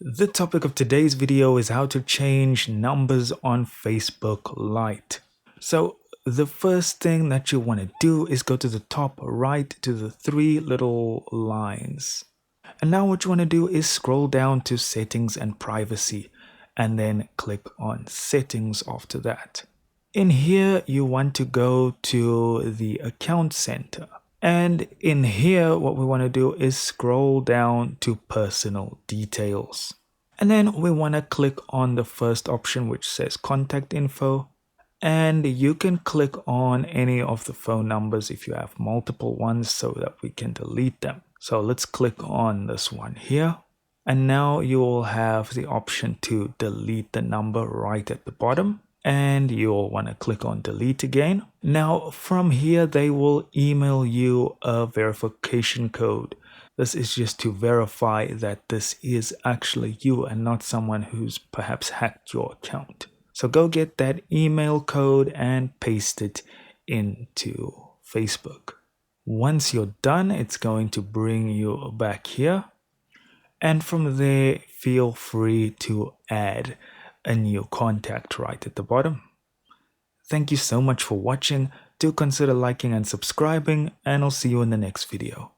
The topic of today's video is how to change numbers on Facebook Lite. So the first thing that you want to do is go to the top right to the three little lines. And now what you want to do is scroll down to settings and privacy and then click on settings after that. In here, you want to go to the account center. And in here, what we want to do is scroll down to personal details. And then we want to click on the first option, which says contact info. And you can click on any of the phone numbers if you have multiple ones so that we can delete them. So let's click on this one here. And now you will have the option to delete the number right at the bottom. And you'll want to click on delete again. Now from here, they will email you a verification code. This is just to verify that this is actually you and not someone who's perhaps hacked your account. So go get that email code and paste it into Facebook. Once you're done, it's going to bring you back here. And from there, feel free to add a new contact right at the bottom. Thank you so much for watching. Do consider liking and subscribing, and I'll see you in the next video.